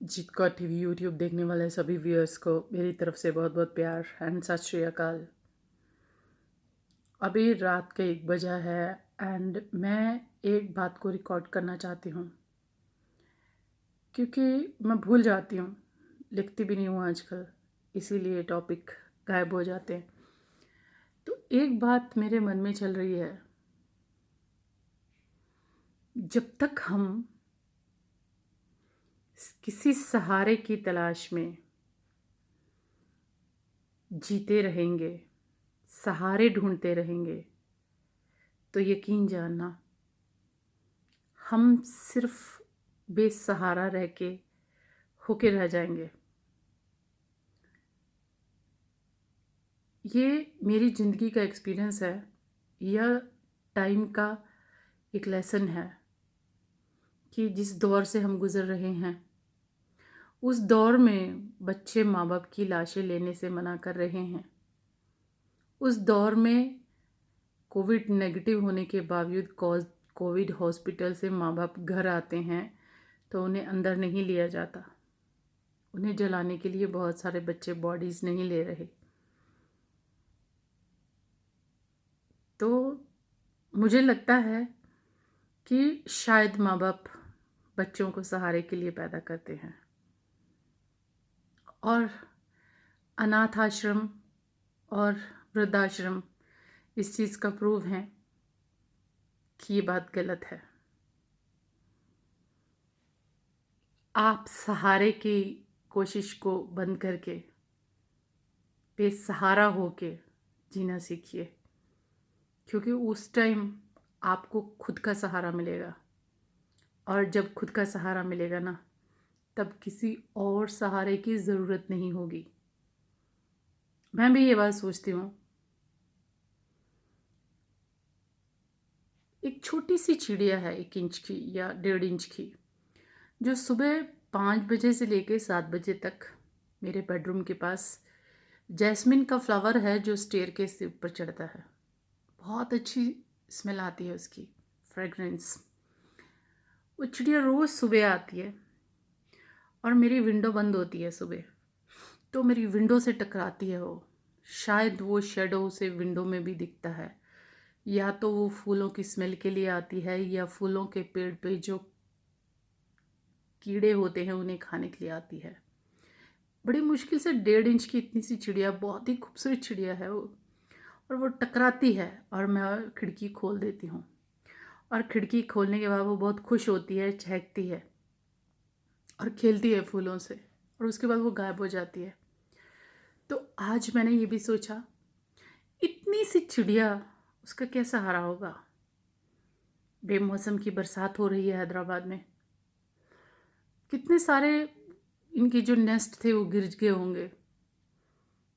जीत Kaur TV YouTube देखने वाले सभी व्यूअर्स को मेरी तरफ से बहुत बहुत प्यार एंड सत श्री अकाल। अभी रात के 1 बजा है एंड मैं एक बात को रिकॉर्ड करना चाहती हूँ क्योंकि मैं भूल जाती हूँ, लिखती भी नहीं हूँ आजकल, इसीलिए टॉपिक गायब हो जाते हैं। तो एक बात मेरे मन में चल रही है, जब तक हम किसी सहारे की तलाश में जीते रहेंगे, सहारे ढूंढते रहेंगे, तो यकीन जानना हम सिर्फ बेसहारा रह के होके रह जाएंगे। ये मेरी ज़िंदगी का एक्सपीरियंस है, यह टाइम का एक लेसन है कि जिस दौर से हम गुज़र रहे हैं उस दौर में बच्चे माँ बाप की लाशें लेने से मना कर रहे हैं। उस दौर में कोविड नेगेटिव होने के बावजूद कोविड हॉस्पिटल से माँ बाप घर आते हैं तो उन्हें अंदर नहीं लिया जाता। उन्हें जलाने के लिए बहुत सारे बच्चे बॉडीज़ नहीं ले रहे। तो मुझे लगता है कि शायद माँ बाप बच्चों को सहारे के लिए पैदा करते हैं, और अनाथ आश्रम और वृद्धाश्रम इस चीज़ का प्रूव है कि ये बात गलत है। आप सहारे की कोशिश को बंद करके बेसहारा होके जीना सीखिए, क्योंकि उस टाइम आपको खुद का सहारा मिलेगा, और जब खुद का सहारा मिलेगा ना, तब किसी और सहारे की ज़रूरत नहीं होगी। मैं भी ये बात सोचती हूँ। एक छोटी सी चिड़िया है 1 इंच की या 1.5 इंच की, जो सुबह 5 बजे से लेकर 7 बजे तक मेरे बेडरूम के पास जैस्मिन का फ्लावर है जो स्टेयरकेस से ऊपर चढ़ता है। बहुत अच्छी स्मेल आती है उसकी, फ्रेगरेंस। वो चिड़िया रोज़ सुबह आती है और मेरी विंडो बंद होती है सुबह, तो मेरी विंडो से टकराती है वो। शायद वो शेडो से विंडो में भी दिखता है, या तो वो फूलों की स्मेल के लिए आती है, या फूलों के पेड़ पे जो कीड़े होते हैं उन्हें खाने के लिए आती है। बड़ी मुश्किल से 1.5 इंच की इतनी सी चिड़िया, बहुत ही खूबसूरत चिड़िया है वो, और वो टकराती है और मैं खिड़की खोल देती हूँ, और खिड़की खोलने के बाद वो बहुत खुश होती है, चहकती है और खेलती है फूलों से, और उसके बाद वो गायब हो जाती है। तो आज मैंने ये भी सोचा, इतनी सी चिड़िया, उसका क्या सहारा होगा। बेमौसम की बरसात हो रही है हैदराबाद में, कितने सारे इनके जो नेस्ट थे वो गिर गए होंगे,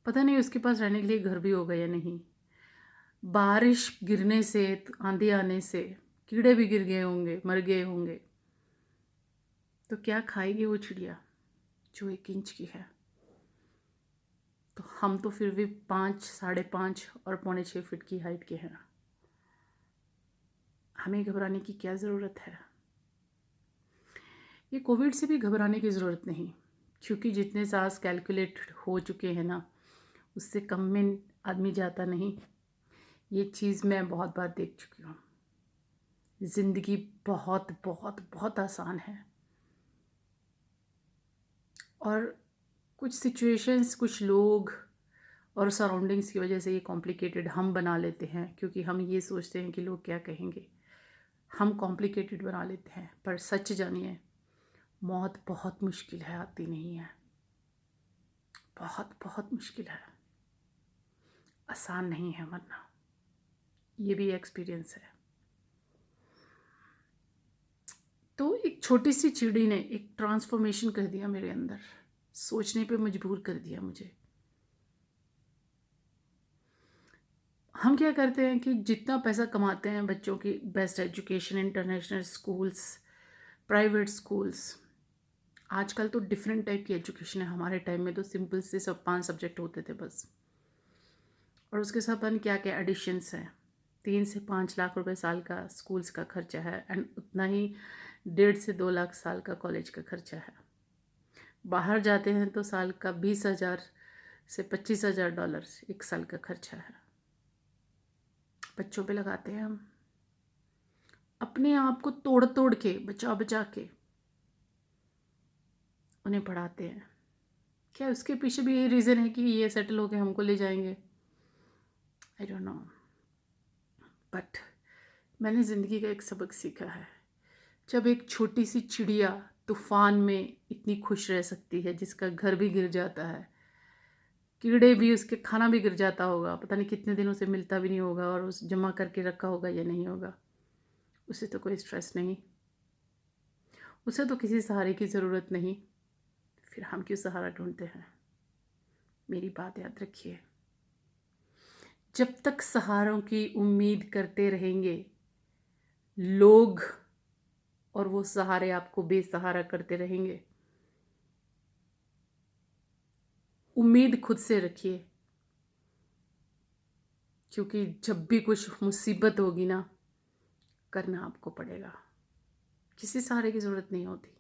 पता नहीं उसके पास रहने के लिए घर भी होगा या नहीं। बारिश गिरने से, आंधी आने से कीड़े भी गिर गए होंगे, मर गए होंगे। तो क्या खाएगी वो चिड़िया जो 1 इंच की है। तो हम तो फिर भी 5, 5.5 और 5.25 फीट की हाइट के हैं। हमें घबराने की क्या ज़रूरत है। ये कोविड से भी घबराने की ज़रूरत नहीं, क्योंकि जितने सांस कैलकुलेट हो चुके हैं ना, उससे कम में आदमी जाता नहीं। ये चीज़ मैं बहुत बार देख चुकी हूँ। ज़िंदगी बहुत बहुत बहुत आसान है, और कुछ सिचुएशंस, कुछ लोग और सराउंडिंग्स की वजह से ये कॉम्प्लिकेटेड हम बना लेते हैं, क्योंकि हम ये सोचते हैं कि लोग क्या कहेंगे। हम कॉम्प्लिकेटेड बना लेते हैं, पर सच जानिए, मौत बहुत मुश्किल है, आती नहीं है। बहुत बहुत मुश्किल है, आसान नहीं है मरना। ये भी एक्सपीरियंस है। तो एक छोटी सी चिड़ी ने एक ट्रांसफॉर्मेशन कर दिया मेरे अंदर, सोचने पे मजबूर कर दिया मुझे। हम क्या करते हैं कि जितना पैसा कमाते हैं बच्चों की best education, international schools, private schools, आजकल तो डिफरेंट टाइप की एजुकेशन है। हमारे टाइम में तो सिंपल से सब 5 सब्जेक्ट होते थे बस, और उसके साथ पता नहीं क्या क्या एडिशंस हैं। 3 से 5 लाख रुपए साल का स्कूल्स का खर्चा है, एंड उतना ही 1.5 से 2 लाख साल का कॉलेज का खर्चा है। बाहर जाते हैं तो साल का 20,000 से $25,000 एक साल का खर्चा है। बच्चों पे लगाते हैं हम, अपने आप को तोड़ तोड़ के, बचा बचा के उन्हें पढ़ाते हैं। क्या उसके पीछे भी यही रीज़न है कि ये सेटल होके हमको ले जाएंगे? I don't know. बट मैंने ज़िंदगी का एक सबक सीखा है, जब एक छोटी सी चिड़िया तूफान में इतनी खुश रह सकती है, जिसका घर भी गिर जाता है, कीड़े भी, उसके खाना भी गिर जाता होगा, पता नहीं कितने दिनों से मिलता भी नहीं होगा, और उस जमा करके रखा होगा या नहीं होगा, उसे तो कोई स्ट्रेस नहीं, उसे तो किसी सहारे की ज़रूरत नहीं, फिर हम क्यों सहारा ढूंढते हैं? मेरी बात याद रखिए, जब तक सहारों की उम्मीद करते रहेंगे लोग, और वो सहारे आपको बेसहारा करते रहेंगे, उम्मीद खुद से रखिए, क्योंकि जब भी कुछ मुसीबत होगी ना, करना आपको पड़ेगा। किसी सहारे की ज़रूरत नहीं होती।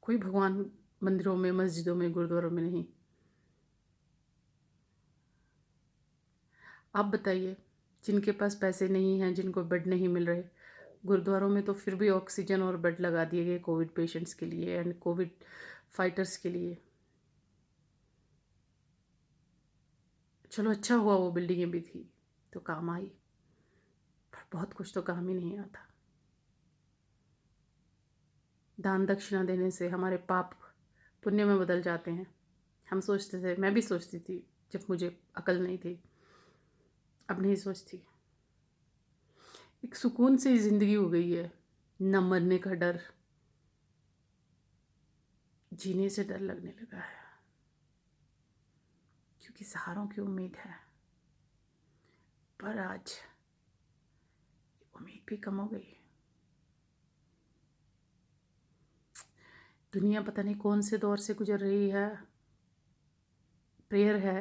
कोई भगवान मंदिरों में, मस्जिदों में, गुरुद्वारों में नहीं। आप बताइए, जिनके पास पैसे नहीं हैं, जिनको बेड नहीं मिल रहे, गुरुद्वारों में तो फिर भी ऑक्सीजन और बेड लगा दिए गए कोविड पेशेंट्स के लिए एंड कोविड फाइटर्स के लिए। चलो अच्छा हुआ वो बिल्डिंगें भी थी तो काम आई, पर बहुत कुछ तो काम ही नहीं आता। दान दक्षिणा देने से हमारे पाप पुण्य में बदल जाते हैं। हम सोचते थे, मैं भी सोचती थी जब मुझे अकल नहीं थी, अब नहीं सोचती। एक सुकून से ज़िंदगी हो गई है, न मरने का डर, जीने से डर लगने लगा है, क्योंकि सहारों की उम्मीद है। पर आज उम्मीद भी कम हो गई। दुनिया पता नहीं कौन से दौर से गुजर रही है। प्रेयर है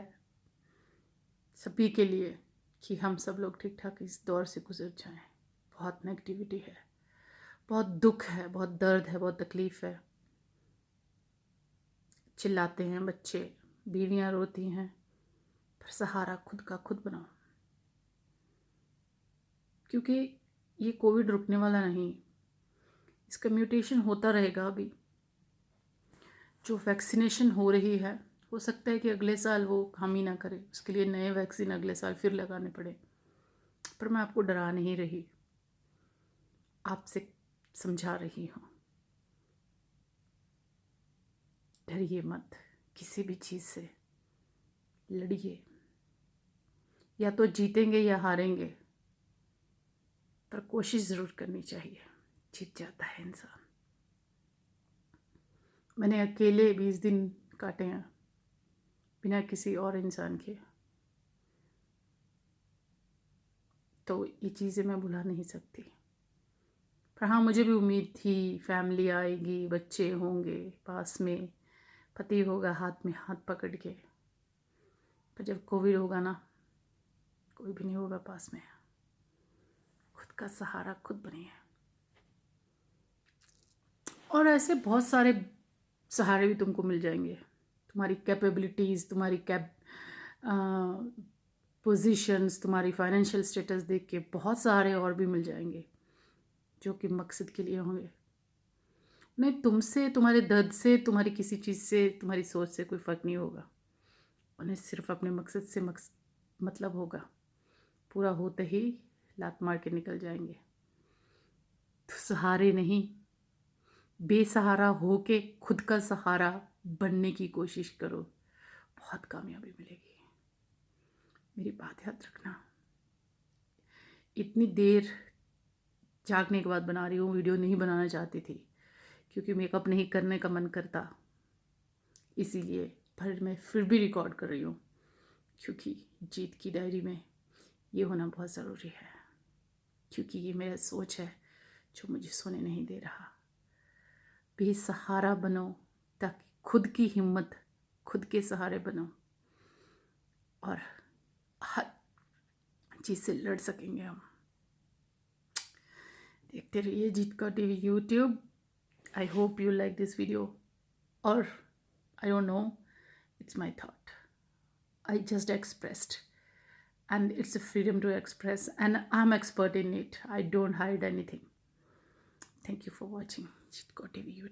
सभी के लिए कि हम सब लोग ठीक ठाक इस दौर से गुजर जाएं। बहुत नेगेटिविटी है, बहुत दुख है, बहुत दर्द है, बहुत तकलीफ़ है। चिल्लाते हैं बच्चे, बीवियां रोती हैं, पर सहारा खुद का खुद बनाओ, क्योंकि ये कोविड रुकने वाला नहीं। इसका म्यूटेशन होता रहेगा। अभी जो वैक्सीनेशन हो रही है, हो सकता है कि अगले साल वो काम ही ना करे, उसके लिए नए वैक्सीन अगले साल फिर लगाने पड़े। पर मैं आपको डरा नहीं रही, आपसे समझा रही हूँ, डरिए मत, किसी भी चीज़ से लड़िए। या तो जीतेंगे या हारेंगे, पर कोशिश ज़रूर करनी चाहिए। जीत जाता है इंसान। मैंने अकेले 20 दिन काटे हैं बिना किसी और इंसान के, तो ये चीज़ें मैं भुला नहीं सकती। पर हाँ, मुझे भी उम्मीद थी फैमिली आएगी, बच्चे होंगे पास में, पति होगा हाथ में हाथ पकड़ के। पर जब कोविड होगा ना, कोई भी नहीं होगा पास में। खुद का सहारा खुद बनिए। और ऐसे बहुत सारे सहारे भी तुमको मिल जाएंगे। तुम्हारी कैपेबिलिटीज़, तुम्हारी पोजीशंस, तुम्हारी फाइनेंशियल स्टेटस देख के बहुत सारे और भी मिल जाएंगे जो कि मकसद के लिए होंगे। नहीं, तुमसे, तुम्हारे दर्द से, तुम्हारी किसी चीज़ से, तुम्हारी सोच से कोई फ़र्क नहीं होगा। उन्हें सिर्फ अपने मकसद से मतलब होगा। पूरा होते ही लात मार के निकल जाएंगे। तो सहारे नहीं, बेसहारा हो के खुद का सहारा बनने की कोशिश करो, बहुत कामयाबी मिलेगी। मेरी बात याद रखना। इतनी देर जागने के बाद बना रही हूँ वीडियो, नहीं बनाना चाहती थी क्योंकि मेकअप नहीं करने का मन करता, इसीलिए। पर मैं फिर भी रिकॉर्ड कर रही हूँ, क्योंकि जीत की डायरी में ये होना बहुत ज़रूरी है, क्योंकि ये मेरा सोच है जो मुझे सोने नहीं दे रहा। बेसहारा बनो ताकि खुद की हिम्मत, खुद के सहारे बनो, और हर चीज़ से लड़ सकेंगे हम। देखते रहिए जीत का TV YouTube. I hope you like this video, or I don't know, it's my thought. I just expressed, and it's a freedom to express, and I'm expert in it. I don't hide anything. Thank you for watching Chitko TV YouTube.